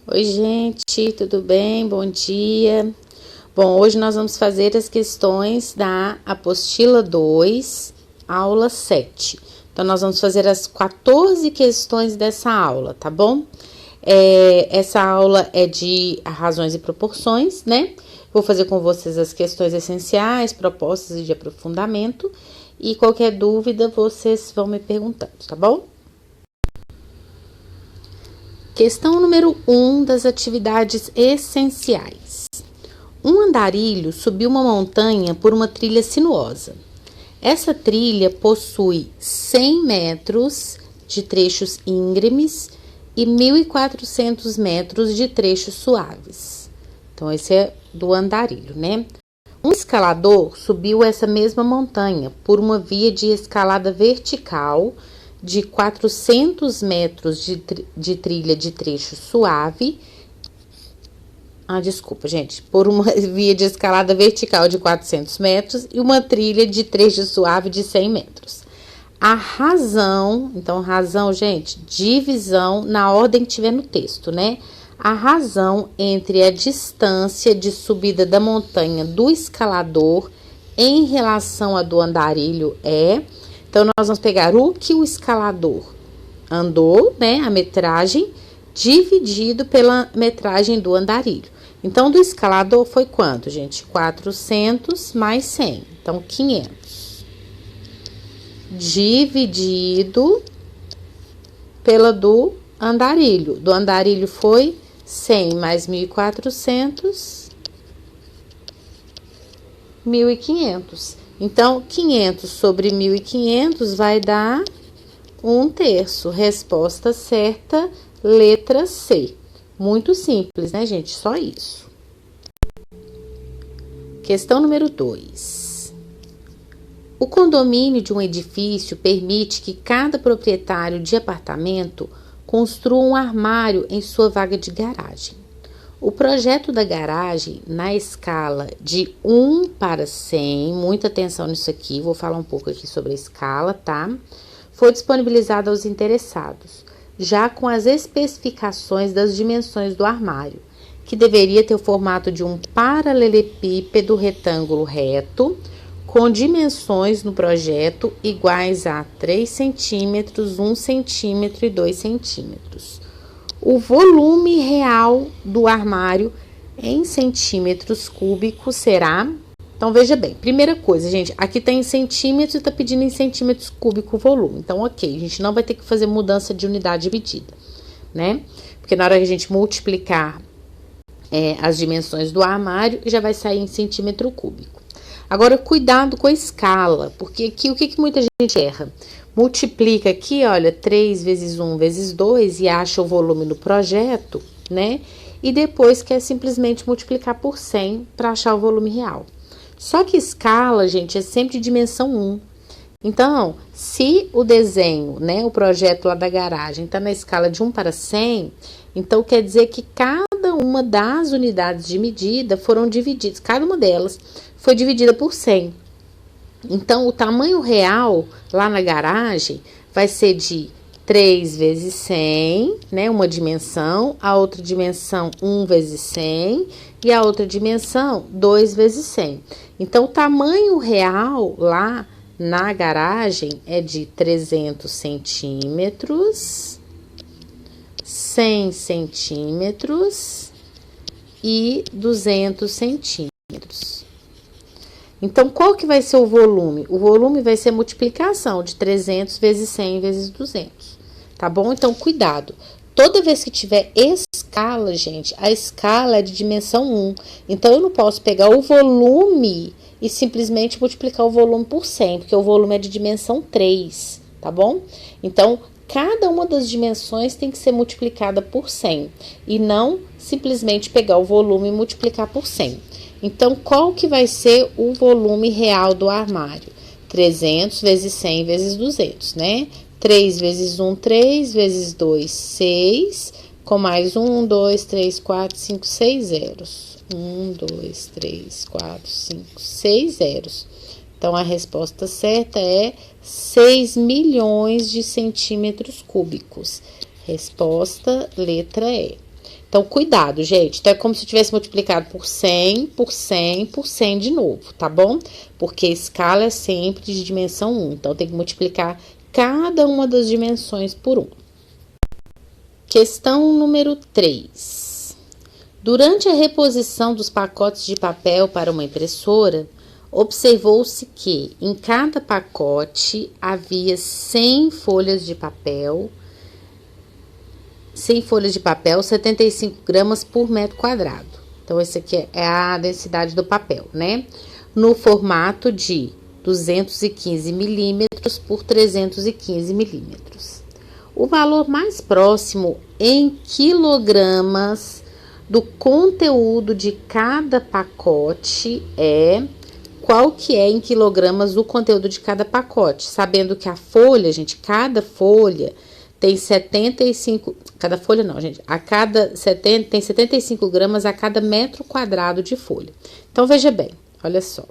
Oi, gente, tudo bem? Bom dia. Bom, hoje nós vamos fazer as questões da apostila 2, aula 7. Então, nós vamos fazer as 14 questões dessa aula, tá bom? Essa aula é de razões e proporções, né? Vou fazer com vocês as questões essenciais, propostas e de aprofundamento. E qualquer dúvida, vocês vão me perguntando, tá bom? Questão número 1 das atividades essenciais. Um andarilho subiu uma montanha por uma trilha sinuosa. Essa trilha possui 100 metros de trechos íngremes e 1.400 metros de trechos suaves. Então, esse é do andarilho, né? Um escalador subiu essa mesma montanha por uma via de escalada vertical de 400 metros de trilha de trecho suave. Desculpa, gente. Por uma via de escalada vertical de 400 metros e uma trilha de trecho suave de 100 metros. A razão, então, razão, gente, divisão na ordem que tiver no texto, né? A razão entre a distância de subida da montanha do escalador em relação à do andarilho é... Então, nós vamos pegar o que o escalador andou, né, a metragem, dividido pela metragem do andarilho. Então, do escalador foi quanto, gente? 400 mais 100. Então, 500. Dividido pela do andarilho. Do andarilho foi 100 mais 1.400, 1.500. Então, 500 sobre 1.500 vai dar 1/3. Resposta certa, letra C. Muito simples, né, gente? Só isso. Questão número 2. O condomínio de um edifício permite que cada proprietário de apartamento construa um armário em sua vaga de garagem. O projeto da garagem, na escala de 1 para 100, muita atenção nisso aqui, vou falar um pouco aqui sobre a escala, tá? Foi disponibilizado aos interessados, já com as especificações das dimensões do armário, que deveria ter o formato de um paralelepípedo retângulo reto, com dimensões no projeto iguais a 3 centímetros, 1 centímetro e 2 centímetros. O volume real do armário em centímetros cúbicos será... Então, veja bem, primeira coisa, gente, aqui tá em centímetros e tá pedindo em centímetros cúbicos o volume. Então, ok, a gente não vai ter que fazer mudança de unidade de medida, né? Porque na hora que a gente multiplicar as dimensões do armário, já vai sair em centímetro cúbico. Agora, cuidado com a escala, porque aqui o que muita gente erra? Multiplica aqui, olha, 3 vezes 1 vezes 2 e acha o volume no projeto, né? E depois quer simplesmente multiplicar por 100 para achar o volume real. Só que escala, gente, é sempre de dimensão 1. Então, se o desenho, né, o projeto lá da garagem está na escala de 1 para 100, então quer dizer que cada uma das unidades de medida foram divididas, cada uma delas foi dividida por 100. Então, o tamanho real lá na garagem vai ser de 3 vezes 100, né? Uma dimensão, a outra dimensão 1 vezes 100 e a outra dimensão 2 vezes 100. Então, o tamanho real lá na garagem é de 300 centímetros, 100 centímetros e 200 centímetros. Então, qual que vai ser o volume? O volume vai ser a multiplicação de 300 vezes 100 vezes 200, tá bom? Então, cuidado. Toda vez que tiver escala, gente, a escala é de dimensão 1. Então, eu não posso pegar o volume e simplesmente multiplicar o volume por 100, porque o volume é de dimensão 3, tá bom? Então, cada uma das dimensões tem que ser multiplicada por 100 e não simplesmente pegar o volume e multiplicar por 100. Então, qual que vai ser o volume real do armário? 300 vezes 100 vezes 200, né? 3 vezes 1, 3, vezes 2, 6, com mais 1, 2, 3, 4, 5, 6 zeros. 1, 2, 3, 4, 5, 6 zeros. Então, a resposta certa é 6 milhões de centímetros cúbicos. Resposta, letra E. Então, cuidado, gente. Então, é como se eu tivesse multiplicado por 100, por 100, por 100 de novo, tá bom? Porque escala é sempre de dimensão 1. Então, tem que multiplicar cada uma das dimensões por 1. Questão número 3. Durante a reposição dos pacotes de papel para uma impressora, observou-se que em cada pacote havia 100 folhas de papel, 75 gramas por metro quadrado. Então, esse aqui é a densidade do papel, né? No formato de 215 milímetros por 315 milímetros. O valor mais próximo em quilogramas do conteúdo de cada pacote é... Qual que é em quilogramas o conteúdo de cada pacote? Sabendo que a folha, gente, cada folha tem 75... Cada folha não, gente. Tem 75 gramas a cada metro quadrado de folha. Então, veja bem, olha só.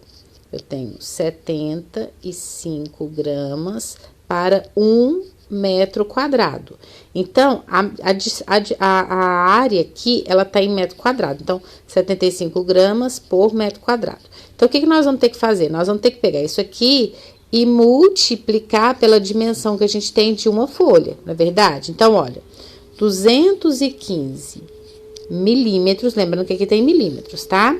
Eu tenho 75 gramas para 1 metro quadrado. Então, a área aqui, ela tá em metro quadrado. Então, 75 gramas por metro quadrado. Então, o que nós vamos ter que fazer? Nós vamos ter que pegar isso aqui e multiplicar pela dimensão que a gente tem de uma folha, não é verdade? Então, olha, 215 milímetros, lembrando que aqui tem milímetros, tá?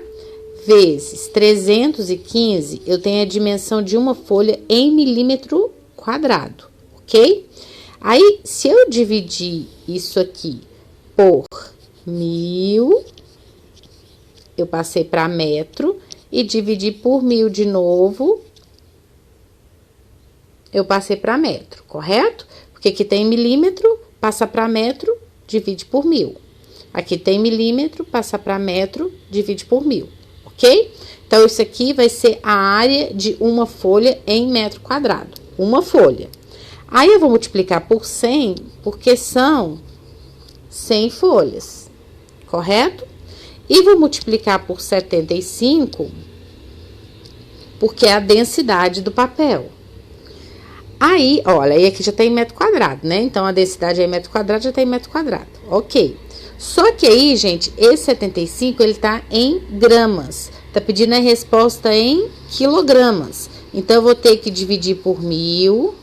Vezes 315, eu tenho a dimensão de uma folha em milímetro quadrado, ok? Aí, se eu dividir isso aqui por 1000, eu passei para metro, e dividir por 1000 de novo, eu passei para metro, correto? Porque aqui tem milímetro, passa para metro, divide por 1000. Aqui tem milímetro, passa para metro, divide por 1000, ok? Então, isso aqui vai ser a área de uma folha em metro quadrado, uma folha. Aí, eu vou multiplicar por 100, porque são 100 folhas, correto? E vou multiplicar por 75, porque é a densidade do papel. Aí, olha, aí aqui já tem metro quadrado, né? Então, a densidade é metro quadrado, já tem metro quadrado, ok. Só que aí, gente, esse 75, ele tá em gramas. Tá pedindo a resposta em quilogramas. Então, eu vou ter que dividir por 1000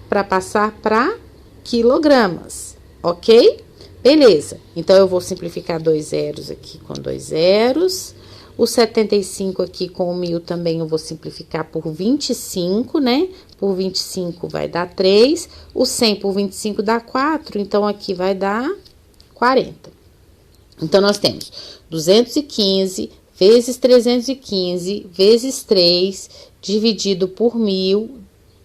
para passar para quilogramas, ok? Beleza, então eu vou simplificar 2 zeros aqui com 2 zeros. O 75 aqui com o 1000 também eu vou simplificar por 25, né? Por 25 vai dar 3. O 100 por 25 dá 4, então aqui vai dar 40. Então, nós temos 215 vezes 315 vezes 3 dividido por 1000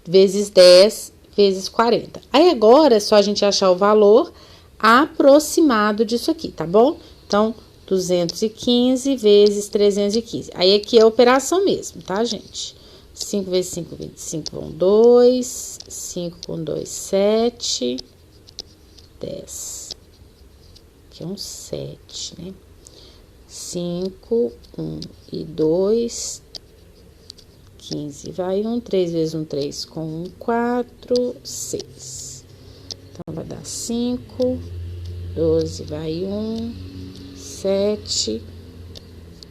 vezes 10 vezes 40. Aí, agora é só a gente achar o valor aproximado disso aqui, tá bom? Então, 215 vezes 315. Aí, aqui é a operação mesmo, tá, gente? 5 vezes 5, 25, vão 2. 5 com 2, 7. 10. Aqui é um 7, né? 5, 1 e 2. 15 vai 1. 3 vezes 1, 3 com 1, 4, 6. Então, vai dar 5, 12 vai 1, 7,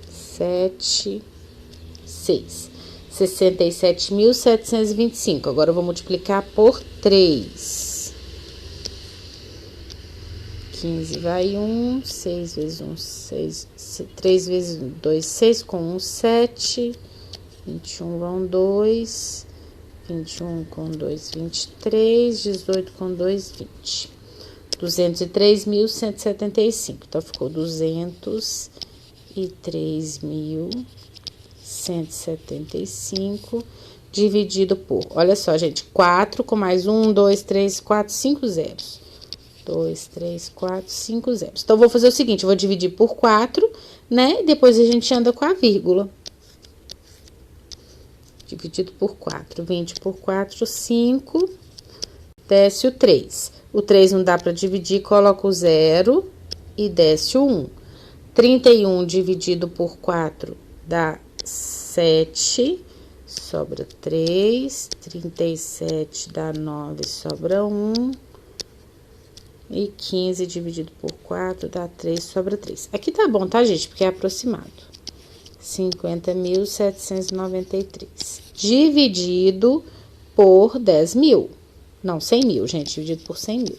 6. 67.725. Agora, eu vou multiplicar por 3. 15 vai 1, 6 vezes 1, 6, 3 vezes 2, 6 com 1, 7. 21 vão 2. 21 com 2, 23, 18 com 2, 20. 203.175. Então, ficou 203.175 dividido por... Olha só, gente, 4 com mais 1, 2, 3, 4, 5 zeros. 2, 3, 4, 5 zeros. Então, eu vou fazer o seguinte, eu vou dividir por 4, né? E depois a gente anda com a vírgula. Dividido por 4, 20 por 4, 5, desce o 3. O 3 não dá para dividir, coloca o 0 e desce o 1. 31 dividido por 4 dá 7, sobra 3. 37 dá 9, sobra 1. E 15 dividido por 4 dá 3, sobra 3. Aqui tá bom, tá, gente? Porque é aproximado. 50.793. Dividido por 10 mil. Não, 100 mil, gente. Dividido por 100 mil.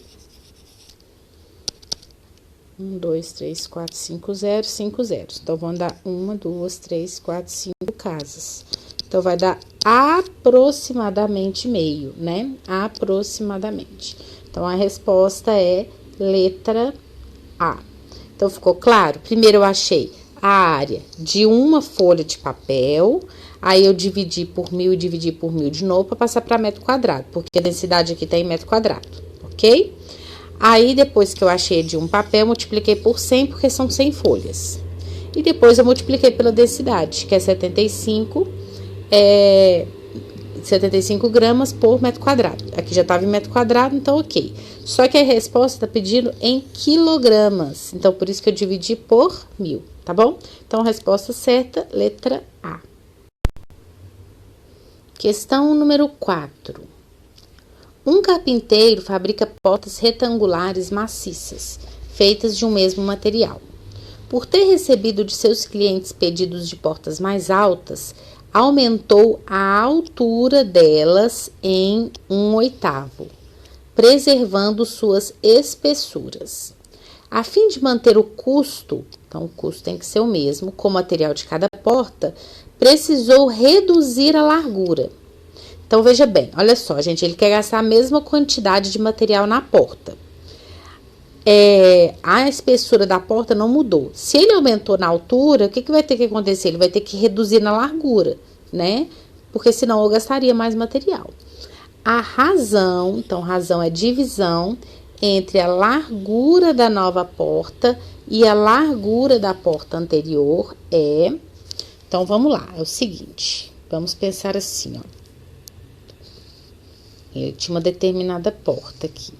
1, 2, 3, 4, 5 zeros, 5 zeros. Então, vão dar 1, 2, 3, 4, 5 casas. Então, vai dar aproximadamente meio, né? Aproximadamente. Então, a resposta é letra A. Então, ficou claro? Primeiro, eu achei a área de uma folha de papel, aí eu dividi por 1.000 e dividi por 1.000 de novo para passar para metro quadrado, porque a densidade aqui está em metro quadrado, ok? Aí, depois que eu achei de um papel, multipliquei por 100, porque são 100 folhas. E depois eu multipliquei pela densidade, que é 75 gramas por metro quadrado. Aqui já estava em metro quadrado, então ok. Só que a resposta está pedindo em quilogramas. Então, por isso que eu dividi por 1.000, tá bom? Então, a resposta certa, letra A. Questão número 4. Um carpinteiro fabrica portas retangulares maciças, feitas de um mesmo material. Por ter recebido de seus clientes pedidos de portas mais altas, aumentou a altura delas em 1/8, preservando suas espessuras. A fim de manter o custo, então o custo tem que ser o mesmo, com o material de cada porta, precisou reduzir a largura. Então, veja bem, olha só, gente, ele quer gastar a mesma quantidade de material na porta. A espessura da porta não mudou. Se ele aumentou na altura, o que vai ter que acontecer? Ele vai ter que reduzir na largura, né? Porque senão eu gastaria mais material. A razão, então, razão é divisão entre a largura da nova porta e a largura da porta anterior é... Então, vamos lá, é o seguinte, vamos pensar assim, ó. Eu tinha uma determinada porta aqui.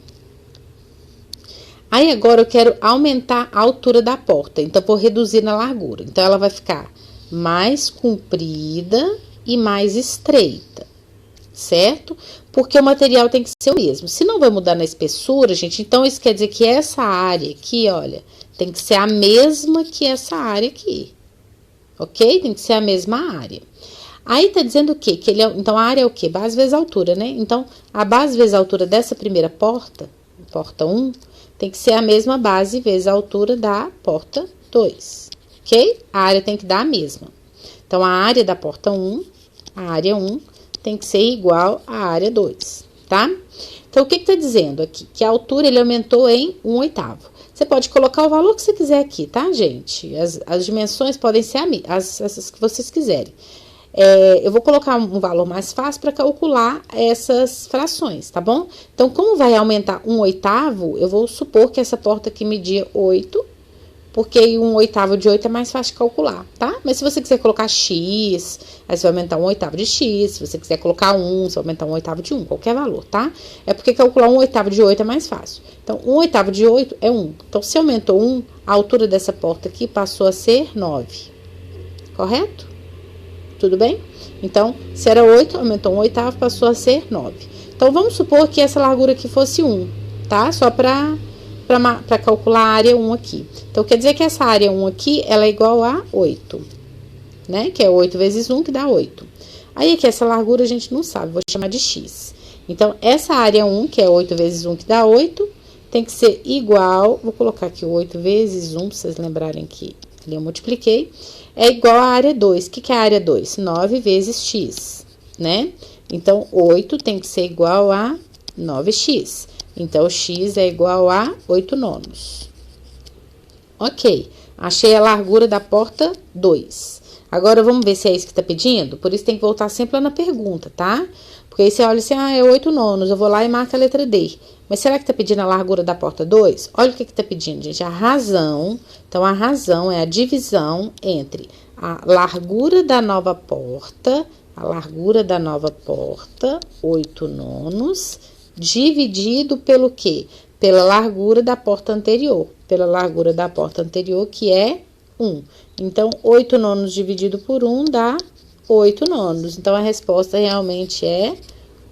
Aí, agora eu quero aumentar a altura da porta, então vou reduzir na largura. Então, ela vai ficar mais comprida e mais estreita, certo? Porque o material tem que ser o mesmo. Se não vai mudar na espessura, gente, então isso quer dizer que essa área aqui, olha, tem que ser a mesma que essa área aqui, ok? Tem que ser a mesma área. Aí, tá dizendo o quê? Que ele então, a área é o quê? Base vezes altura, né? Então, a base vezes a altura dessa primeira porta, porta 1, tem que ser a mesma base vezes a altura da porta 2, ok? A área tem que dar a mesma. Então, a área da porta 1, a área 1, tem que ser igual à área 2, tá? Então, o que tá dizendo aqui? Que a altura ele aumentou em 1/8. Você pode colocar o valor que você quiser aqui, tá, gente? As dimensões podem ser essas que vocês quiserem. Eu vou colocar um valor mais fácil para calcular essas frações, tá bom? Então, como vai aumentar 1/8, eu vou supor que essa porta aqui media 8, porque 1/8 de 8 é mais fácil de calcular, tá? Mas se você quiser colocar x, aí você vai aumentar 1/8 de x, se você quiser colocar 1, você vai aumentar 1/8 de 1, qualquer valor, tá? É porque calcular 1/8 de 8 é mais fácil. Então, 1/8 de 8 é 1. Então, se aumentou 1, a altura dessa porta aqui passou a ser 9, correto? Tudo bem? Então, se era 8, aumentou 1/8, passou a ser 9. Então, vamos supor que essa largura aqui fosse 1, tá? Só para calcular a área 1 aqui. Então, quer dizer que essa área 1 aqui, ela é igual a 8, né? Que é 8 vezes 1, que dá 8. Aí, aqui, essa largura a gente não sabe, vou chamar de x. Então, essa área 1, que é 8 vezes 1, que dá 8, tem que ser igual... Vou colocar aqui 8 vezes 1, para vocês lembrarem que ali eu multipliquei. É igual à área 2. O que é a área 2? 9 vezes x, né? Então, 8 tem que ser igual a 9x. Então, x é igual a 8 nonos. Ok. Achei a largura da porta 2. Agora, vamos ver se é isso que tá pedindo? Por isso, tem que voltar sempre lá na pergunta, tá? Porque aí você olha assim, é 8 nonos. Eu vou lá e marco a letra D. Mas será que tá pedindo a largura da porta 2? Olha o que tá pedindo, gente. A razão. Então, a razão é a divisão entre a largura da nova porta, 8 nonos, dividido pelo quê? Pela largura da porta anterior. Pela largura da porta anterior, que é 1. Então, 8 nonos dividido por 1 dá 8 nonos. Então, a resposta realmente é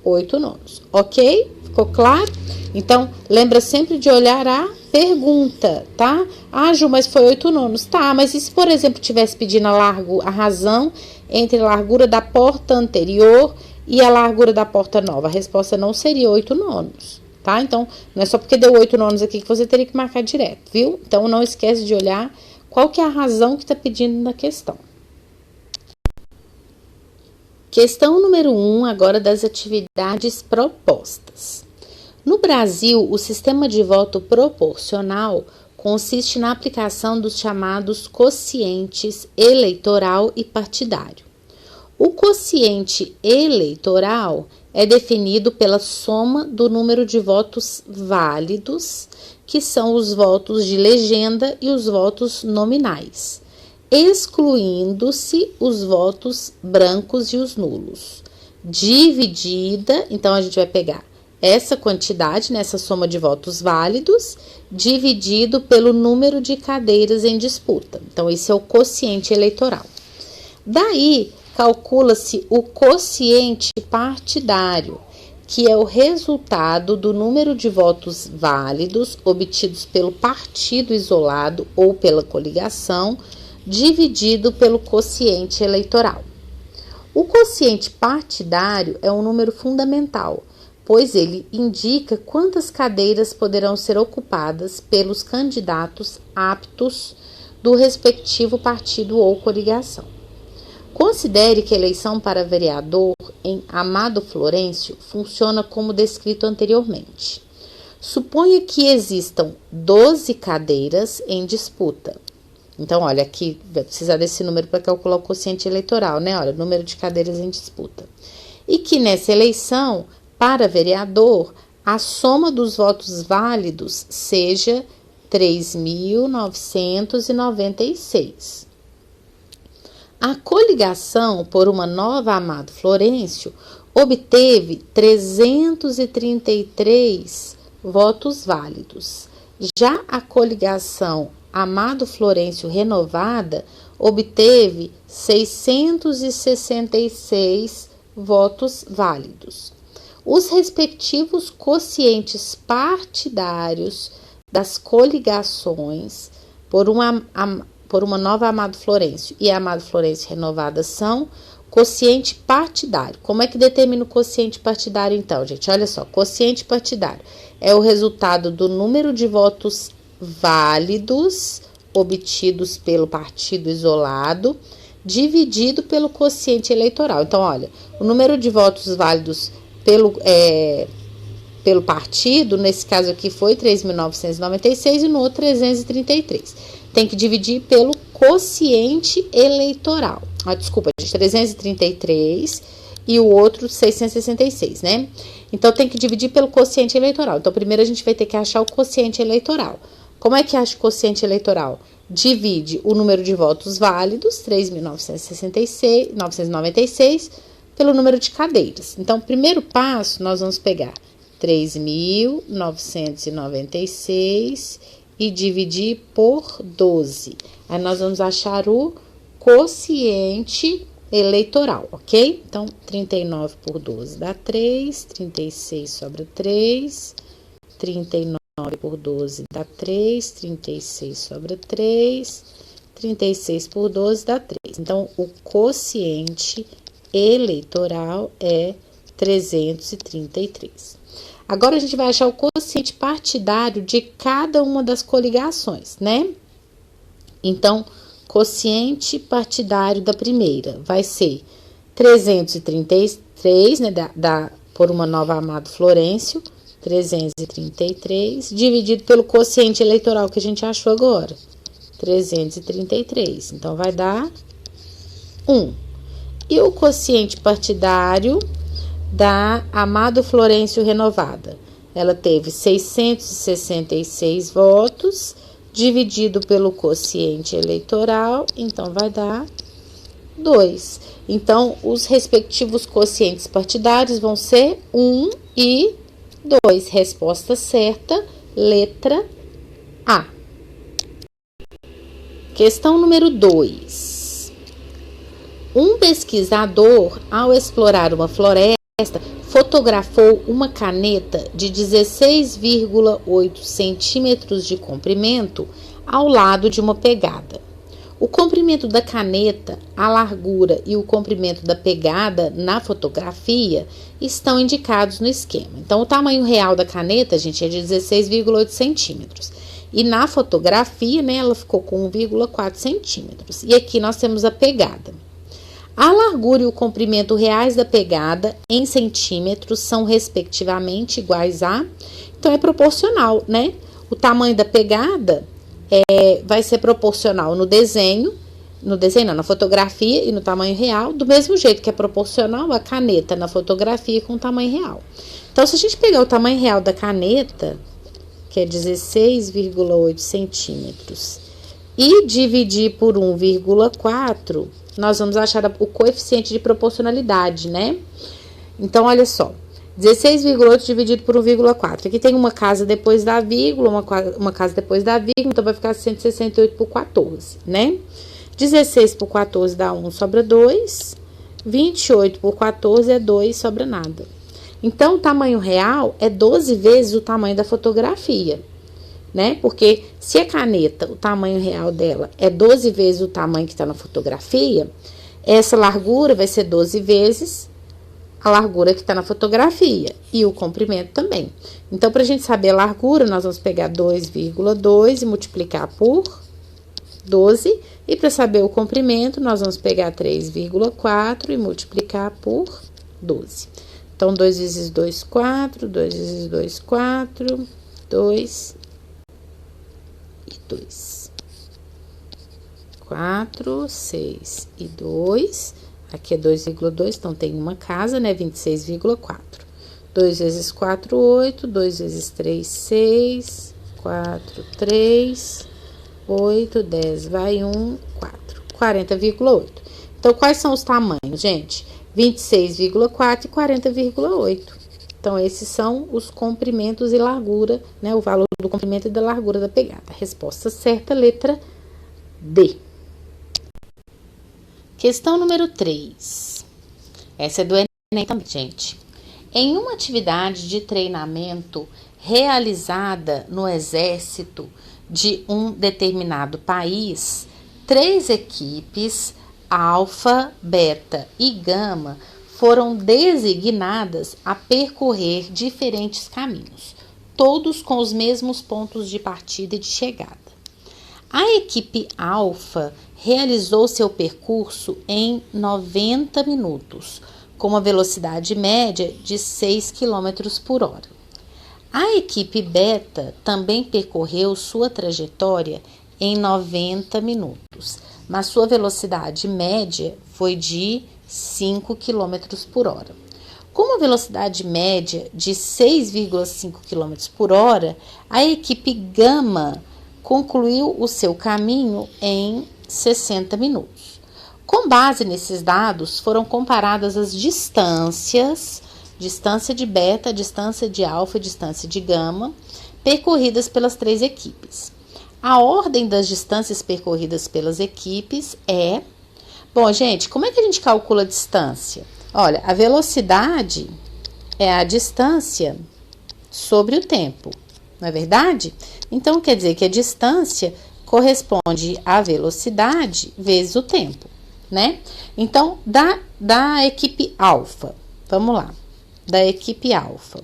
8 nonos. Ok? Ficou claro? Então, lembra sempre de olhar a pergunta, tá? Ah, Ju, mas foi 8/9. Tá, mas e se, por exemplo, tivesse pedindo a razão entre a largura da porta anterior e a largura da porta nova? A resposta não seria 8/9, tá? Então, não é só porque deu 8/9 aqui que você teria que marcar direto, viu? Então, não esquece de olhar qual que é a razão que está pedindo na questão. Questão número 1, agora das atividades propostas. No Brasil, o sistema de voto proporcional consiste na aplicação dos chamados quocientes eleitoral e partidário. O quociente eleitoral é definido pela soma do número de votos válidos, que são os votos de legenda e os votos nominais, excluindo-se os votos brancos e os nulos. Dividida, então a gente vai pegar essa quantidade, nessa soma de votos válidos, dividido pelo número de cadeiras em disputa. Então, esse é o quociente eleitoral. Daí, calcula-se o quociente partidário, que é o resultado do número de votos válidos obtidos pelo partido isolado ou pela coligação, dividido pelo quociente eleitoral. O quociente partidário é um número fundamental, pois ele indica quantas cadeiras poderão ser ocupadas pelos candidatos aptos do respectivo partido ou coligação. Considere que a eleição para vereador em Amado Florencio funciona como descrito anteriormente. Suponha que existam 12 cadeiras em disputa. Então, olha, aqui vai precisar desse número para calcular o quociente eleitoral, né? Olha, número de cadeiras em disputa. E que nessa eleição, para vereador, a soma dos votos válidos seja 3.996. A coligação por uma nova Amado Florencio obteve 333 votos válidos. Já a coligação Amado Florencio renovada obteve 666 votos válidos. Os respectivos quocientes partidários das coligações por uma nova Amado Florencio e a Amado Florencio renovada são quociente partidário. Como é que determina o quociente partidário, então, gente? Olha só, quociente partidário é o resultado do número de votos válidos obtidos pelo partido isolado, dividido pelo quociente eleitoral. Então, olha, o número de votos válidos pelo partido, nesse caso aqui foi 3.996 e no outro 333. Tem que dividir pelo quociente eleitoral. Desculpa, gente, 333 e o outro 666, né? Então, tem que dividir pelo quociente eleitoral. Então, primeiro a gente vai ter que achar o quociente eleitoral. Como é que acha o quociente eleitoral? Divide o número de votos válidos, 3.996, pelo número de cadeiras. Então, primeiro passo, nós vamos pegar 3.996 e dividir por 12. Aí, nós vamos achar o quociente eleitoral, ok? Então, 39 por 12 dá 3, 36 sobra 3, 39 por 12 dá 3, 36 sobra 3, 36 por 12 dá 3. Então, o quociente eleitoral é 333. Agora, a gente vai achar o quociente partidário de cada uma das coligações, né? Então, quociente partidário da primeira vai ser 333, né? Por uma nova Amado Florencio, 333, dividido pelo quociente eleitoral que a gente achou agora, 333. Então, vai dar 1. E o quociente partidário da Amado Florencio renovada? Ela teve 666 votos, dividido pelo quociente eleitoral, então vai dar 2. Então, os respectivos quocientes partidários vão ser 1 e 2. Resposta certa, letra A. Questão número 2. Um pesquisador, ao explorar uma floresta, fotografou uma caneta de 16,8 centímetros de comprimento ao lado de uma pegada. O comprimento da caneta, a largura e o comprimento da pegada na fotografia estão indicados no esquema. Então, o tamanho real da caneta, gente, é de 16,8 centímetros. E na fotografia, né, ela ficou com 1,4 centímetros. E aqui nós temos a pegada. A largura e o comprimento reais da pegada em centímetros são respectivamente iguais a... Então, é proporcional, né? O tamanho da pegada vai ser proporcional no desenho, na fotografia e no tamanho real, do mesmo jeito que é proporcional a caneta na fotografia com o tamanho real. Então, se a gente pegar o tamanho real da caneta, que é 16,8 centímetros, e dividir por 1,4, nós vamos achar o coeficiente de proporcionalidade, né? Então, olha só. 16,8 dividido por 1,4. Aqui tem uma casa depois da vírgula, uma casa depois da vírgula, então vai ficar 168 por 14, né? 16 por 14 dá 1, sobra 2. 28 por 14 é 2, sobra nada. Então, o tamanho real é 12 vezes o tamanho da fotografia, né? Porque se a caneta, o tamanho real dela é 12 vezes o tamanho que está na fotografia, essa largura vai ser 12 vezes a largura que está na fotografia e o comprimento também. Então, para a gente saber a largura, nós vamos pegar 2,2 e multiplicar por 12. E para saber o comprimento, nós vamos pegar 3,4 e multiplicar por 12. Então, 2 vezes 2, 4. 2 vezes 2, 4. 2 e 2. 4, 6 e 2. Aqui é 2,2, então tem uma casa, né? 26,4. 2 vezes 4, 8. 2 vezes 3, 6. 4, 3. 8, 10, vai 1, 4. 40,8. Então, quais são os tamanhos, gente? 26,4 e 40,8. Então, esses são os comprimentos e largura, né? O valor do comprimento e da largura da pegada. Resposta certa, letra D. Questão número 3. Essa é do Enem também, gente. Em uma atividade de treinamento realizada no exército de um determinado país, 3 equipes, alfa, beta e gama, foram designadas a percorrer diferentes caminhos, todos com os mesmos pontos de partida e de chegada. A equipe alfa realizou seu percurso em 90 minutos, com uma velocidade média de 6 km por hora. A equipe beta também percorreu sua trajetória em 90 minutos, mas sua velocidade média foi de 5 km por hora. Com uma velocidade média de 6,5 km por hora, a equipe gama concluiu o seu caminho em 60 minutos. Com base nesses dados, foram comparadas as distâncias, distância de beta, distância de alfa e distância de gama, percorridas pelas 3 equipes. A ordem das distâncias percorridas pelas equipes é... Bom, gente, como é que a gente calcula a distância? Olha, a velocidade é a distância sobre o tempo, não é verdade? Então, quer dizer que a distância corresponde à velocidade vezes o tempo, né? Então, da equipe alfa, vamos lá, da equipe alfa.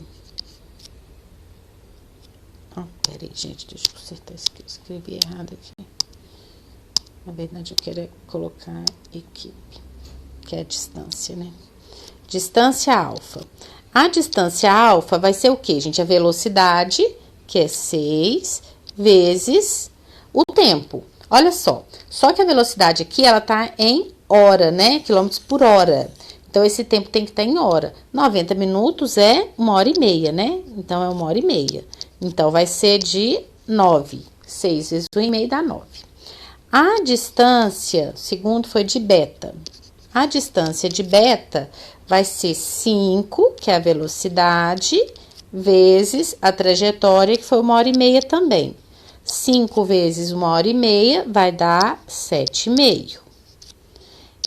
Peraí, gente, deixa eu consertar isso aqui, eu escrevi errado aqui. Na verdade, eu quero colocar equipe, que é a distância, né? Distância alfa. A distância alfa vai ser o quê, gente? A velocidade, que é 6, vezes o tempo. Olha só que a velocidade aqui, ela tá em hora, né? Quilômetros por hora. Então, esse tempo tem que estar em hora. 90 minutos é 1h30, né? Então, é 1h30. Então, vai ser de 9. 6 vezes 1,5 dá 9. A distância, segundo foi de beta. A distância de beta vai ser 5, que é a velocidade, vezes a trajetória, que foi 1h30 também. 5 vezes 1h30 vai dar 7,5.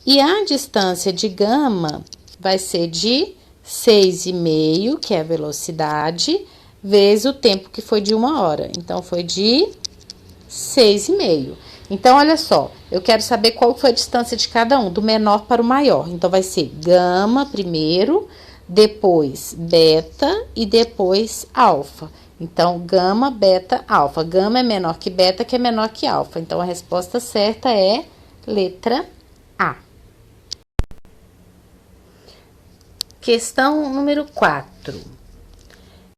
E a distância de gama vai ser de 6,5, que é a velocidade, vezes o tempo que foi de 1 hora. Então, foi de 6,5. Então, olha só, eu quero saber qual foi a distância de cada um, do menor para o maior. Então, vai ser gama primeiro, depois beta e depois alfa. Então, gama, beta, alfa. Gama é menor que beta, que é menor que alfa. Então, a resposta certa é letra A. Questão número 4.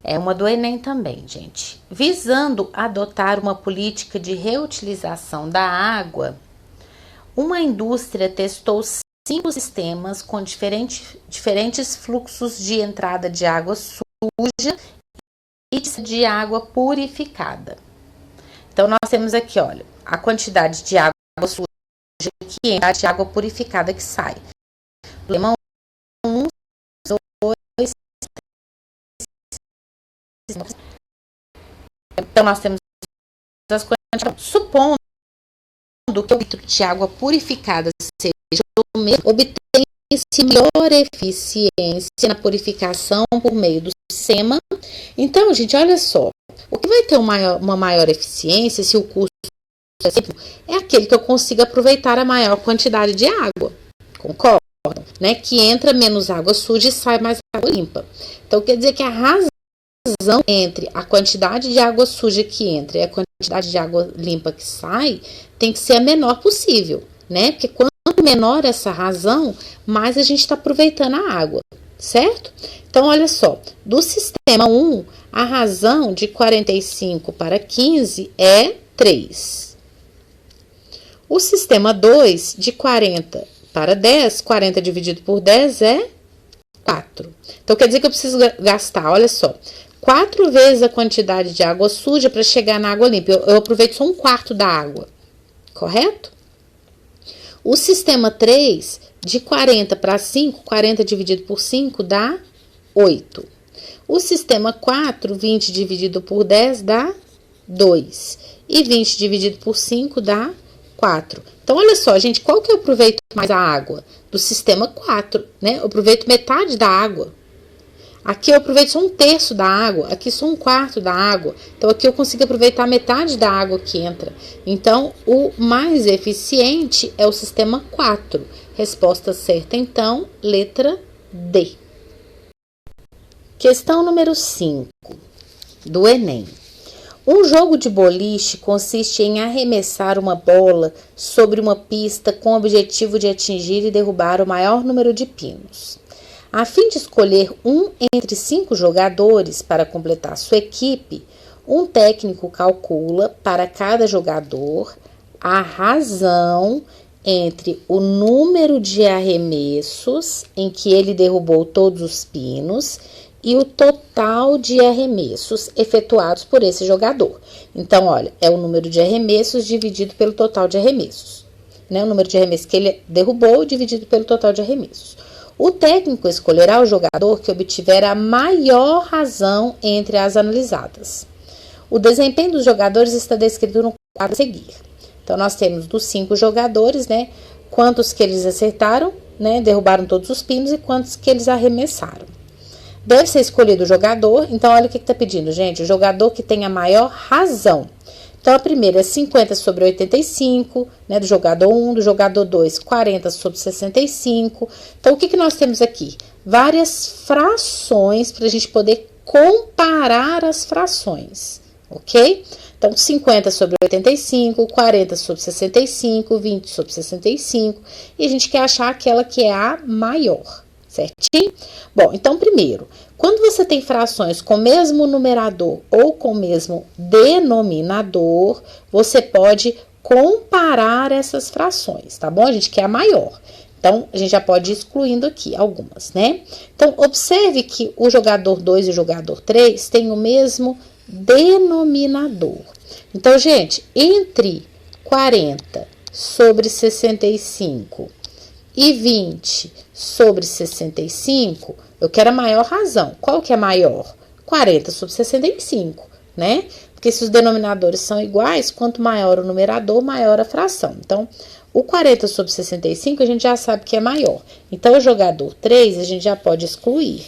É uma do Enem também, gente. Visando adotar uma política de reutilização da água, uma indústria testou 5 sistemas com diferentes fluxos de entrada de água suja e de água purificada. Então, nós temos aqui, olha, a quantidade de água suja que entra, de água purificada que sai. Problema 1, 2, 3. Então, nós temos as quantidades. Supondo que o litro de água purificada seja o mesmo, obtém-se melhor eficiência na purificação por meio do sistema. Então, gente, olha só. O que vai ter uma maior eficiência, se o custo é aquele que eu consiga aproveitar a maior quantidade de água. Concordam? Né? Que entra menos água suja e sai mais água limpa. Então, quer dizer que a razão entre a quantidade de água suja que entra e a quantidade de água limpa que sai tem que ser a menor possível, né? Porque quanto menor essa razão, mais a gente está aproveitando a água, certo? Então, olha só, do sistema 1, a razão de 45 para 15 é 3. O sistema 2, de 40 para 10, 40 dividido por 10 é 4. Então, quer dizer que eu preciso gastar, olha só, 4 vezes a quantidade de água suja para chegar na água limpa. Eu aproveito só 1/4 da água, correto? O sistema 3, de 40 para 5, 40 dividido por 5 dá 8. O sistema 4, 20 dividido por 10 dá 2. E 20 dividido por 5 dá 4. Então, olha só, gente, qual que eu aproveito mais a água? Do sistema 4, né? Eu aproveito metade da água. Aqui eu aproveito só 1/3 da água, aqui só 1/4 da água. Então, aqui eu consigo aproveitar metade da água que entra. Então, o mais eficiente é o sistema 4. Resposta certa, então, letra D. Questão número 5, do Enem. Um jogo de boliche consiste em arremessar uma bola sobre uma pista com o objetivo de atingir e derrubar o maior número de pinos. A fim de escolher um entre 5 jogadores para completar sua equipe, um técnico calcula para cada jogador a razão entre o número de arremessos em que ele derrubou todos os pinos e o total de arremessos efetuados por esse jogador. Então, olha, é o número de arremessos dividido pelo total de arremessos, né? O número de arremessos que ele derrubou dividido pelo total de arremessos. O técnico escolherá o jogador que obtiver a maior razão entre as analisadas. O desempenho dos jogadores está descrito no quadro a seguir. Então, nós temos dos 5 jogadores, né? Quantos que eles acertaram, né? Derrubaram todos os pinos e quantos que eles arremessaram. Deve ser escolhido o jogador. Então, olha o que está pedindo, gente. O jogador que tem a maior razão. Então, a primeira é 50 sobre 85, né, do jogador 1, do jogador 2, 40 sobre 65. Então, o que nós temos aqui? Várias frações para a gente poder comparar as frações, ok? Então, 50 sobre 85, 40 sobre 65, 20 sobre 65. E a gente quer achar aquela que é a maior, certinho? Bom, então, primeiro, quando você tem frações com o mesmo numerador ou com o mesmo denominador, você pode comparar essas frações, tá bom? A gente quer a maior. Então, a gente já pode ir excluindo aqui algumas, né? Então, observe que o jogador 2 e o jogador 3 têm o mesmo denominador. Então, gente, entre 40 sobre 65 e 20 sobre 65, eu quero a maior razão. Qual que é maior? 40 sobre 65, né? Porque se os denominadores são iguais, quanto maior o numerador, maior a fração. Então, o 40 sobre 65 a gente já sabe que é maior. Então, o jogador 3 a gente já pode excluir.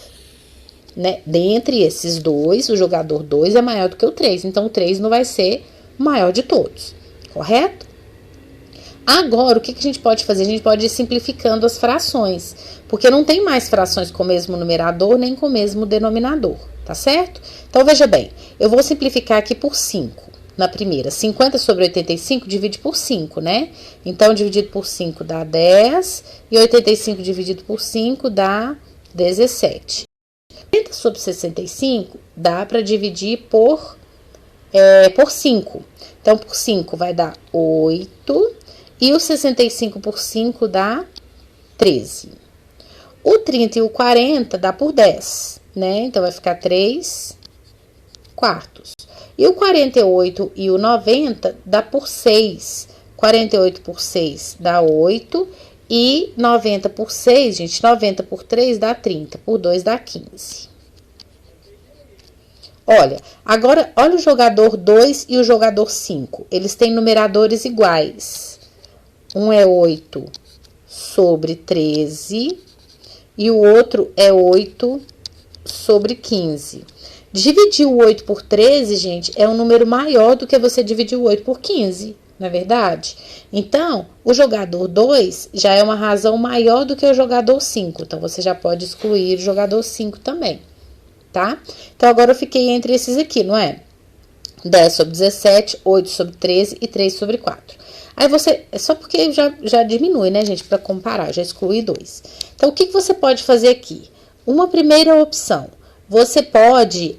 né? Dentre esses dois, o jogador 2 é maior do que o 3. Então, o 3 não vai ser o maior de todos, correto? Agora, o que a gente pode fazer? A gente pode ir simplificando as frações, porque não tem mais frações com o mesmo numerador nem com o mesmo denominador, tá certo? Então, veja bem, eu vou simplificar aqui por 5. Na primeira, 50 sobre 85 divide por 5, né? Então, dividido por 5 dá 10, e 85 dividido por 5 dá 17. 30 sobre 65 dá para dividir por 5. Então, por 5 vai dar 8, e o 65 por 5 dá 13. O 30 e o 40 dá por 10, né? Então, vai ficar 3 quartos. E o 48 e o 90 dá por 6. 48 por 6 dá 8. E 90 por 6, gente, 90 por 3 dá 30. Por 2 dá 15. Olha, agora, olha o jogador 2 e o jogador 5. Eles têm numeradores iguais. Um é 8 sobre 13 e o outro é 8 sobre 15. Dividir o 8 por 13, gente, é um número maior do que você dividir o 8 por 15, não é verdade? Então, o jogador 2 já é uma razão maior do que o jogador 5. Então, você já pode excluir o jogador 5 também, tá? Então, agora eu fiquei entre esses aqui, não é? 10 sobre 17, 8 sobre 13 e 3 sobre 4. Aí você, é só porque já diminui, né, gente, para comparar, já exclui 2. Então, o que você pode fazer aqui? Uma primeira opção, você pode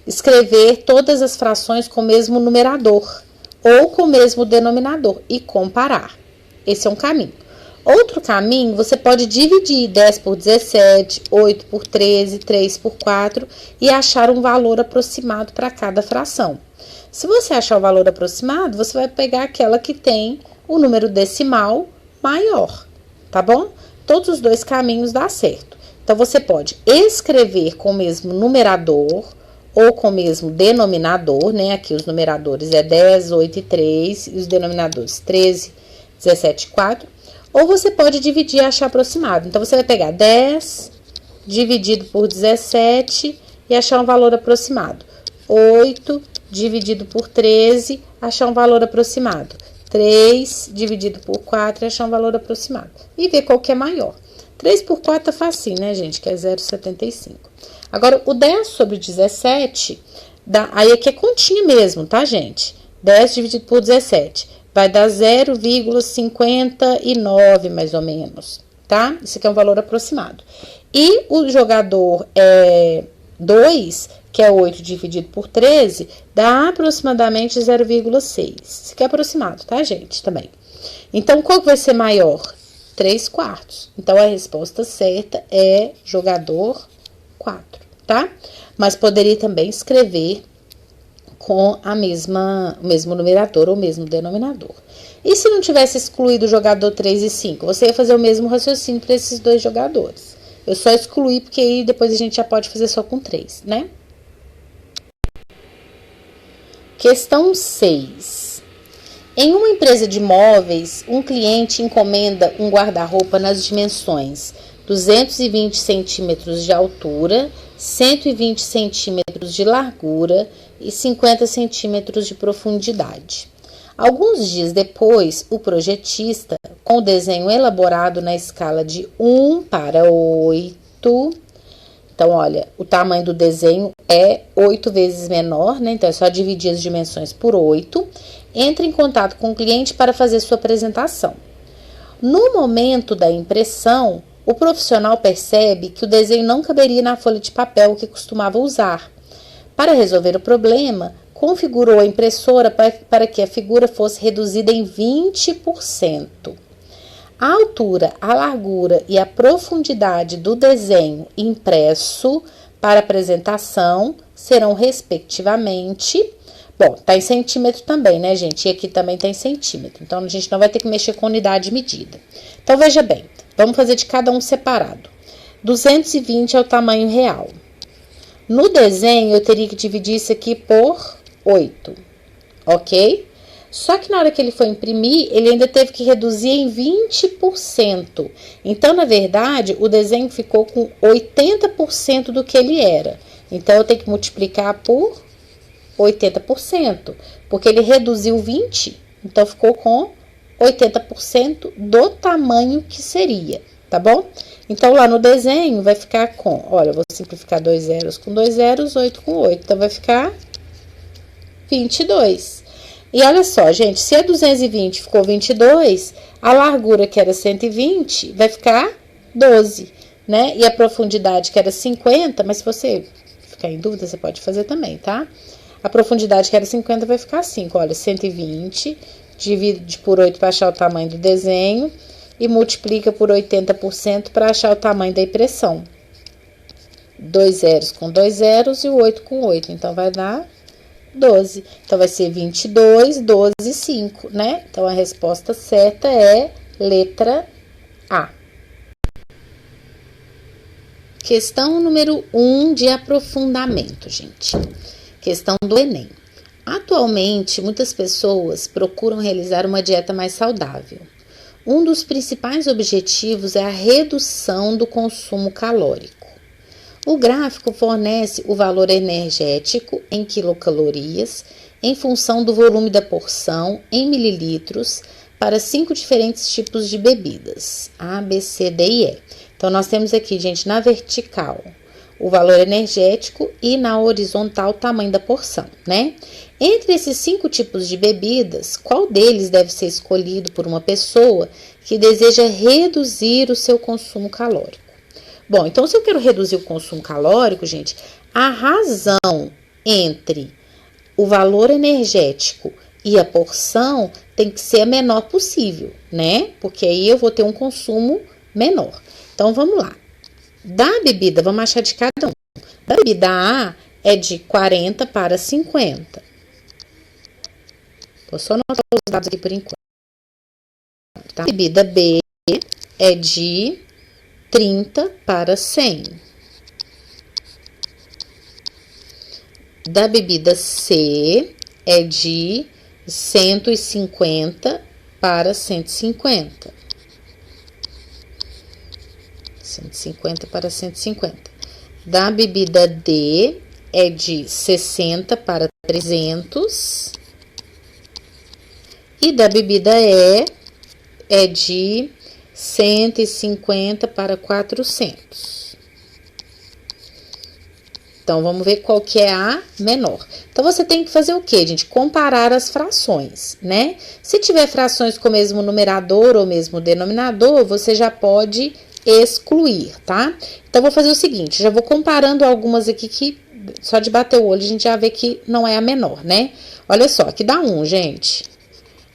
escrever todas as frações com o mesmo numerador ou com o mesmo denominador e comparar. Esse é um caminho. Outro caminho, você pode dividir 10 por 17, 8 por 13, 3 por 4 e achar um valor aproximado para cada fração. Se você achar o valor aproximado, você vai pegar aquela que tem o número decimal maior, tá bom? Todos os dois caminhos dá certo. Então, você pode escrever com o mesmo numerador ou com o mesmo denominador, né? Aqui os numeradores é 10, 8 e 3, e os denominadores 13, 17 e 4. Ou você pode dividir e achar aproximado. Então, você vai pegar 10 dividido por 17 e achar um valor aproximado. 8 dividido por 13, achar um valor aproximado. 3 dividido por 4 e achar um valor aproximado. E ver qual que é maior. 3 por 4 tá facinho, né, gente? Que é 0,75. Agora, o 10 sobre 17, aí aqui é continha mesmo, tá, gente? 10 dividido por 17 vai dar 0,59, mais ou menos, tá? Isso aqui é um valor aproximado. E o jogador 2, que é 8 dividido por 13, dá aproximadamente 0,6. Isso aqui é aproximado, tá, gente? Também. Então, qual que vai ser maior? 3 quartos. Então, a resposta certa é jogador 4, tá? Mas poderia também escrever com o mesmo numerador ou o mesmo denominador. E se não tivesse excluído o jogador 3 e 5? Você ia fazer o mesmo raciocínio para esses dois jogadores. Eu só excluí porque aí depois a gente já pode fazer só com 3, né? Questão 6. Em uma empresa de móveis, um cliente encomenda um guarda-roupa nas dimensões 220 centímetros de altura, 120 centímetros de largura e 50 centímetros de profundidade. Alguns dias depois, o projetista, com o desenho elaborado na escala de 1 para 8, então, olha, o tamanho do desenho é 8 vezes menor, né? Então, é só dividir as dimensões por 8. Entra em contato com o cliente para fazer sua apresentação. No momento da impressão, o profissional percebe que o desenho não caberia na folha de papel que costumava usar. Para resolver o problema, configurou a impressora para que a figura fosse reduzida em 20%. A altura, a largura e a profundidade do desenho impresso para apresentação serão, respectivamente... Bom, tá em centímetro também, né, gente? E aqui também tá em centímetro. Então, a gente não vai ter que mexer com unidade de medida. Então, veja bem. Vamos fazer de cada um separado. 220 é o tamanho real. No desenho, eu teria que dividir isso aqui por 8, ok? Só que na hora que ele foi imprimir, ele ainda teve que reduzir em 20%. Então, na verdade, o desenho ficou com 80% do que ele era. Então, eu tenho que multiplicar por 80%, porque ele reduziu 20%, então ficou com 80% do tamanho que seria, tá bom? Então, lá no desenho vai ficar com, olha, eu vou simplificar 2 zeros com 2 zeros, 8 com 8, então vai ficar 22. E olha só, gente, se é 220 ficou 22, a largura que era 120 vai ficar 12, né? E a profundidade que era 50, mas se você ficar em dúvida, você pode fazer também, tá? A profundidade que era 50 vai ficar 5, olha, 120, divide por 8 para achar o tamanho do desenho e multiplica por 80% para achar o tamanho da impressão. 2 zeros com 2 zeros e o 8 com 8, então vai dar 12. Então, vai ser 22, 12 e 5, né? Então, a resposta certa é letra A. Questão número 1 de aprofundamento, gente. Questão do Enem. Atualmente, muitas pessoas procuram realizar uma dieta mais saudável. Um dos principais objetivos é a redução do consumo calórico. O gráfico fornece o valor energético em quilocalorias em função do volume da porção em mililitros para 5 diferentes tipos de bebidas, A, B, C, D e E. Então, nós temos aqui, gente, na vertical, o valor energético e na horizontal o tamanho da porção, né? Entre esses 5 tipos de bebidas, qual deles deve ser escolhido por uma pessoa que deseja reduzir o seu consumo calórico? Bom, então se eu quero reduzir o consumo calórico, gente, a razão entre o valor energético e a porção tem que ser a menor possível, né? Porque aí eu vou ter um consumo menor. Então, vamos lá. Da bebida, vamos achar de cada um. Da bebida A é de 40 para 50. Vou só anotar os dados aqui por enquanto. Tá? A bebida B é de 30 para 100. Da bebida C é de 150 para 150. 150 para 150. Da bebida D é de 60 para 300. E da bebida E é de 150 para 400. Então, vamos ver qual que é a menor. Então, você tem que fazer o quê, gente? Comparar as frações, né? Se tiver frações com o mesmo numerador ou mesmo denominador, você já pode excluir, tá? Então, vou fazer o seguinte, já vou comparando algumas aqui que, só de bater o olho, a gente já vê que não é a menor, né? Olha só, aqui dá 1, gente.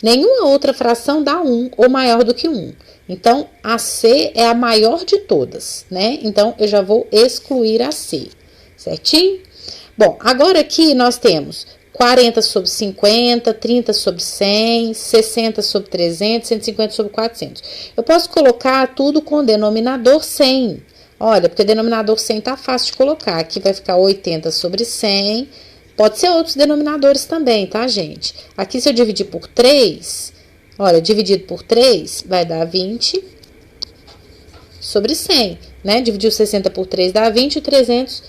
Nenhuma outra fração dá 1 ou maior do que 1. Então, a C é a maior de todas, né? Então, eu já vou excluir a C, certinho? Bom, agora aqui nós temos 40 sobre 50, 30 sobre 100, 60 sobre 300, 150 sobre 400. Eu posso colocar tudo com denominador 100. Olha, porque o denominador 100 tá fácil de colocar. Aqui vai ficar 80 sobre 100. Pode ser outros denominadores também, tá, gente? Aqui, se eu dividir por 3, olha, dividido por 3 vai dar 20 sobre 100, né? Dividir o 60 por 3 dá 20 e o 300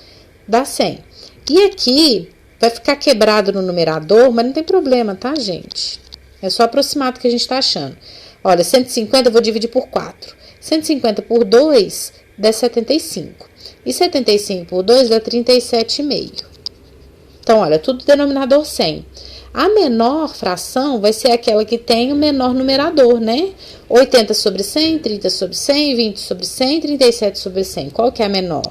dá 100. E aqui vai ficar quebrado no numerador, mas não tem problema, tá, gente? É só aproximado que a gente tá achando. Olha, 150 eu vou dividir por 4. 150 por 2 dá 75. E 75 por 2 dá 37,5. Então, olha, tudo denominador 100. A menor fração vai ser aquela que tem o menor numerador, né? 80 sobre 100, 30 sobre 100, 20 sobre 100, 37 sobre 100. Qual que é a menor?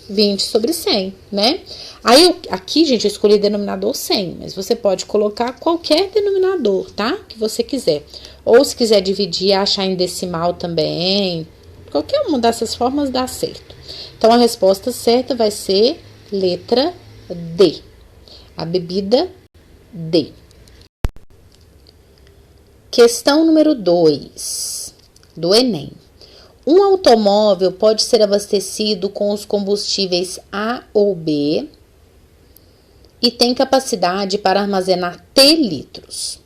20 sobre 100, né? Aí, aqui, gente, eu escolhi denominador 100, mas você pode colocar qualquer denominador, tá? Que você quiser. Ou, se quiser dividir, achar em decimal também. Qualquer uma dessas formas dá certo. Então, a resposta certa vai ser letra D. A bebida D. Questão número 2 do Enem. Um automóvel pode ser abastecido com os combustíveis A ou B e tem capacidade para armazenar T litros.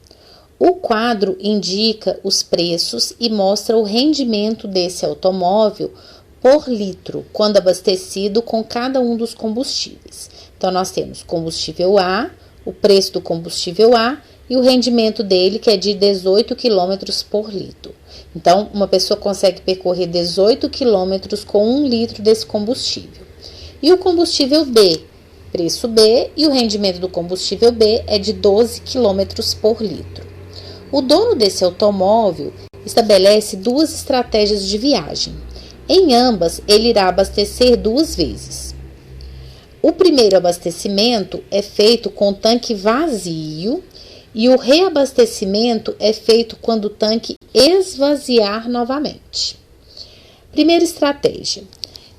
O quadro indica os preços e mostra o rendimento desse automóvel por litro, quando abastecido com cada um dos combustíveis. Então, nós temos combustível A, o preço do combustível A e o rendimento dele, que é de 18 km por litro. Então, uma pessoa consegue percorrer 18 km com 1 litro desse combustível. E o combustível B, preço B, e o rendimento do combustível B é de 12 km por litro. O dono desse automóvel estabelece duas estratégias de viagem. Em ambas, ele irá abastecer 2 vezes. O primeiro abastecimento é feito com o tanque vazio e o reabastecimento é feito quando o tanque esvaziar novamente. Primeira estratégia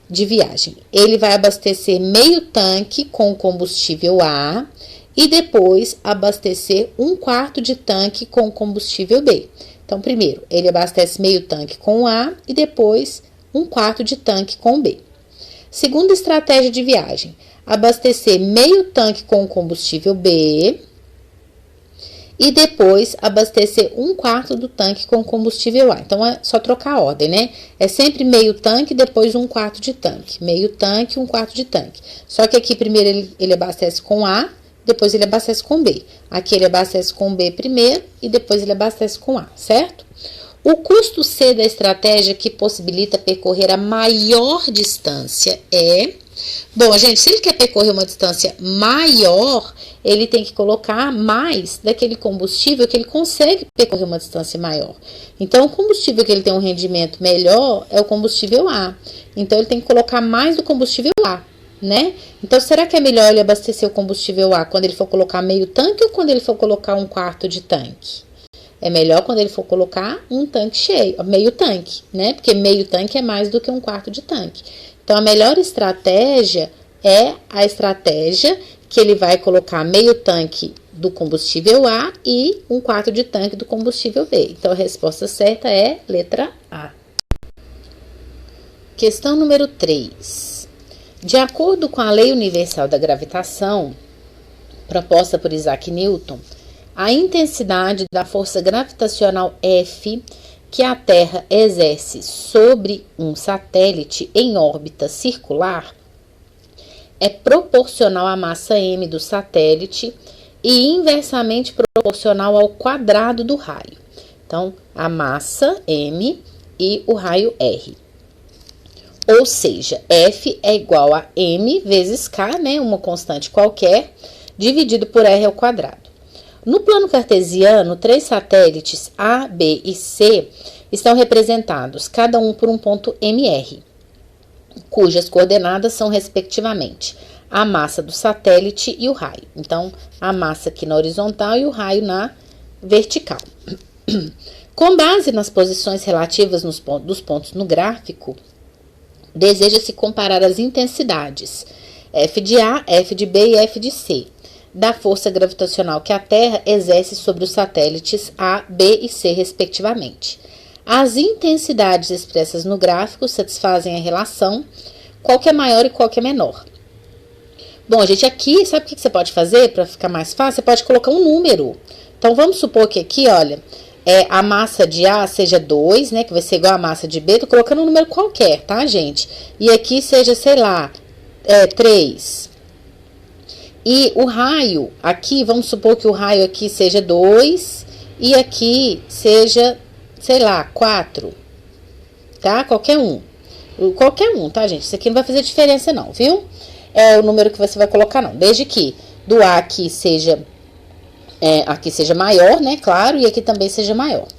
de viagem. Ele vai abastecer meio tanque com combustível A e depois abastecer 1/4 de tanque com combustível B. Então, primeiro, ele abastece meio tanque com A e depois 1/4 de tanque com B. Segunda estratégia de viagem, abastecer meio tanque com combustível B e depois abastecer 1/4 do tanque com combustível A. Então, é só trocar a ordem, né? É sempre meio tanque, depois 1/4 de tanque. Meio tanque, 1/4 de tanque. Só que aqui primeiro ele abastece com A, depois ele abastece com B. Aqui ele abastece com B primeiro e depois ele abastece com A, certo? O custo C da estratégia que possibilita percorrer a maior distância é... Bom, gente, se ele quer percorrer uma distância maior, ele tem que colocar mais daquele combustível que ele consegue percorrer uma distância maior. Então, o combustível que ele tem um rendimento melhor é o combustível A. Então, ele tem que colocar mais do combustível A, né? Então, será que é melhor ele abastecer o combustível A quando ele for colocar meio tanque ou quando ele for colocar 1/4 de tanque? É melhor quando ele for colocar um tanque cheio, meio tanque, né? Porque meio tanque é mais do que 1/4 de tanque. Então, a melhor estratégia é a estratégia que ele vai colocar meio tanque do combustível A e 1/4 de tanque do combustível B. Então, a resposta certa é letra A. Questão número 3. De acordo com a Lei Universal da Gravitação, proposta por Isaac Newton, a intensidade da força gravitacional F que a Terra exerce sobre um satélite em órbita circular é proporcional à massa m do satélite e inversamente proporcional ao quadrado do raio. Então, a massa m e o raio r. Ou seja, F é igual a m vezes k, né, uma constante qualquer, dividido por r ao quadrado. No plano cartesiano, 3 satélites A, B e C estão representados, cada um por um ponto MR, cujas coordenadas são, respectivamente, a massa do satélite e o raio. Então, a massa aqui na horizontal e o raio na vertical. Com base nas posições relativas dos pontos no gráfico, deseja-se comparar as intensidades F de A, F de B e F de C, da força gravitacional que a Terra exerce sobre os satélites A, B e C, respectivamente. As intensidades expressas no gráfico satisfazem a relação qual que é maior e qual que é menor. Bom, gente, aqui, sabe o que você pode fazer para ficar mais fácil? Você pode colocar um número. Então, vamos supor que aqui, olha, a massa de A seja 2, né, que vai ser igual a massa de B. Tô colocando um número qualquer, tá, gente? E aqui seja, sei lá, 3. E o raio, aqui, vamos supor que o raio aqui seja 2 e aqui seja, sei lá, 4, tá? Qualquer um, tá, gente? Isso aqui não vai fazer diferença não, viu? É o número que você vai colocar não, desde que do A aqui seja maior, né, claro, e aqui também seja maior.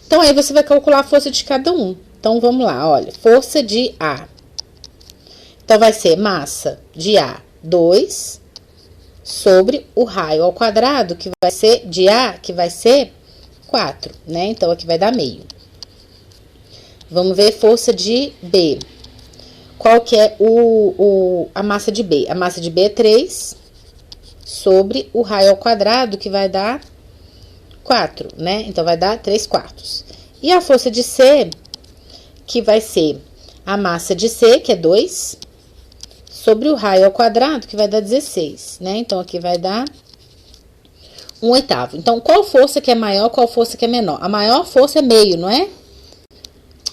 Então, aí você vai calcular a força de cada um. Então, vamos lá, olha, força de A. Então, vai ser massa de A, 2... sobre o raio ao quadrado, que vai ser de A, que vai ser 4, né? Então, aqui vai dar meio. Vamos ver força de B. Qual que é a massa de B? A massa de B é 3 sobre o raio ao quadrado, que vai dar 4, né? Então, vai dar 3/4. E a força de C, que vai ser a massa de C, que é 2, sobre o raio ao quadrado, que vai dar 16, né? Então, aqui vai dar 1/8. Então, qual força que é maior, qual força que é menor? A maior força é meio, não é?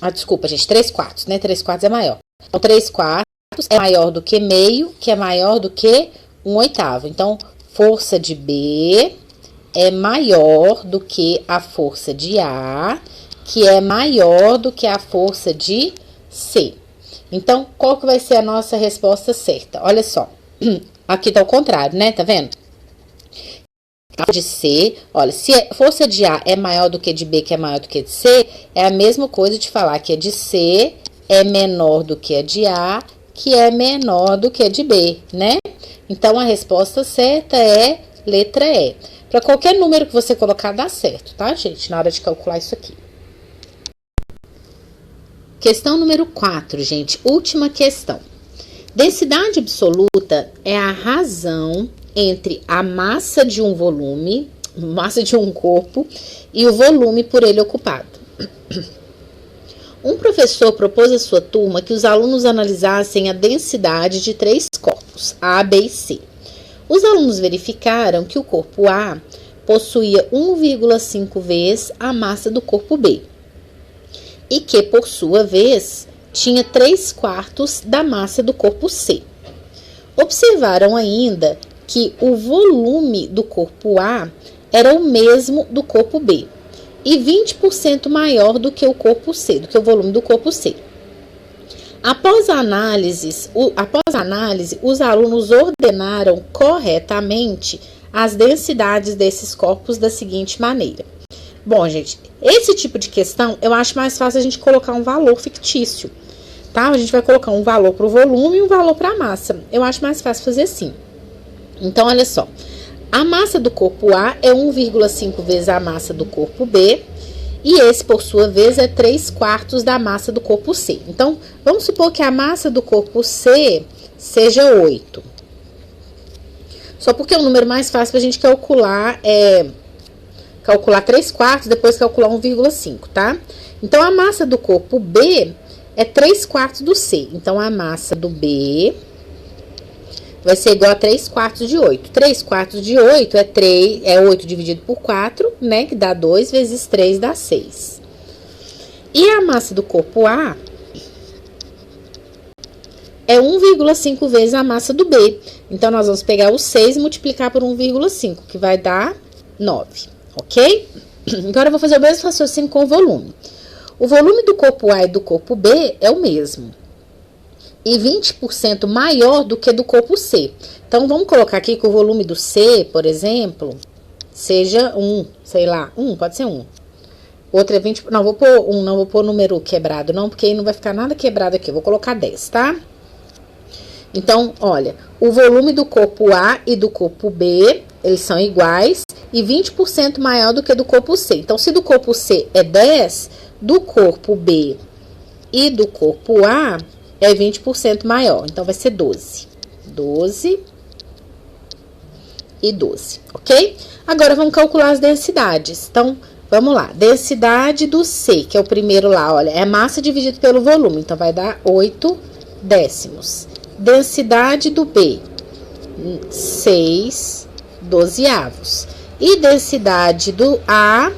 Ah, desculpa, gente, 3/4, né? 3/4 é maior. Então, 3/4 é maior do que meio, que é maior do que 1/8. Então, força de B é maior do que a força de A, que é maior do que a força de C. Então, qual que vai ser a nossa resposta certa? Olha só, aqui tá o contrário, né? Tá vendo? A de C, olha, se a força de A é maior do que de B, que é maior do que de C, é a mesma coisa de falar que a de C é menor do que a de A, que é menor do que a de B, né? Então, a resposta certa é letra E. Para qualquer número que você colocar, dá certo, tá, gente? Na hora de calcular isso aqui. Questão número 4, gente. Última questão. Densidade absoluta é a razão entre a massa de um volume, massa de um corpo, e o volume por ele ocupado. Um professor propôs à sua turma que os alunos analisassem a densidade de 3 corpos, A, B e C. Os alunos verificaram que o corpo A possuía 1,5 vezes a massa do corpo B e que, por sua vez, tinha 3/4 da massa do corpo C. Observaram ainda que o volume do corpo A era o mesmo do corpo B e 20% maior do que o corpo C, do que o volume do corpo C. Após a análise, os alunos ordenaram corretamente as densidades desses corpos da seguinte maneira. Bom, gente, esse tipo de questão eu acho mais fácil a gente colocar um valor fictício, tá? A gente vai colocar um valor para o volume e um valor para a massa. Eu acho mais fácil fazer assim. Então, olha só. A massa do corpo A é 1,5 vezes a massa do corpo B. E esse, por sua vez, é 3/4 da massa do corpo C. Então, vamos supor que a massa do corpo C seja 8. Só porque é um número mais fácil para a gente calcular, calcular 3/4, depois calcular 1,5, tá? Então, a massa do corpo B é 3/4 do C. Então, a massa do B vai ser igual a 3/4 de 8. 3/4 de 8 é 8 dividido por 4, né? Que dá 2 vezes 3 dá 6. E a massa do corpo A é 1,5 vezes a massa do B. Então, nós vamos pegar o 6 e multiplicar por 1,5, que vai dar 9, ok? Agora, eu vou fazer o mesmo raciocínio com o volume. O volume do corpo A e do corpo B é o mesmo. E 20% maior do que do corpo C. Então, vamos colocar aqui que o volume do C, por exemplo, seja 1, sei lá, 1, pode ser 1. Outro é 20, não, vou pôr 1, não vou pôr número quebrado, não, porque aí não vai ficar nada quebrado aqui. Eu vou colocar 10, tá? Então, olha, o volume do corpo A e do corpo B, eles são iguais e 20% maior do que do corpo C. Então, se do corpo C é 10, do corpo B e do corpo A é 20% maior. Então, vai ser 12. 12 e 12, ok? Agora, vamos calcular as densidades. Então, vamos lá. Densidade do C, que é o primeiro lá, olha, é massa dividido pelo volume. Então, vai dar 8 décimos. Densidade do B, 6 dozeavos. E densidade do A,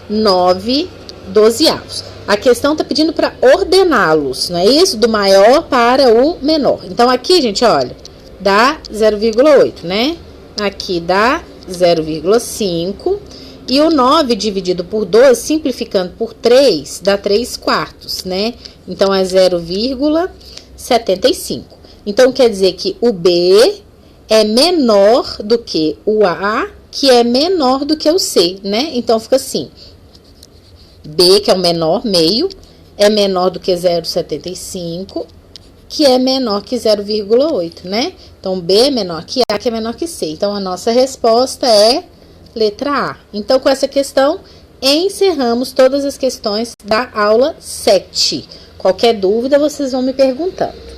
9 dozeavos. A questão tá pedindo para ordená-los, não é isso? Do maior para o menor. Então, aqui, gente, olha, dá 0,8, né? Aqui dá 0,5. E o 9 dividido por 2, simplificando por 3, dá 3/4, né? Então, é 0,75. Então, quer dizer que o B é menor do que o A, que é menor do que o C, né? Então, fica assim. B, que é o menor, meio, é menor do que 0,75, que é menor que 0,8, né? Então, B é menor que A, que é menor que C. Então, a nossa resposta é letra A. Então, com essa questão, encerramos todas as questões da aula 7. Qualquer dúvida, vocês vão me perguntando.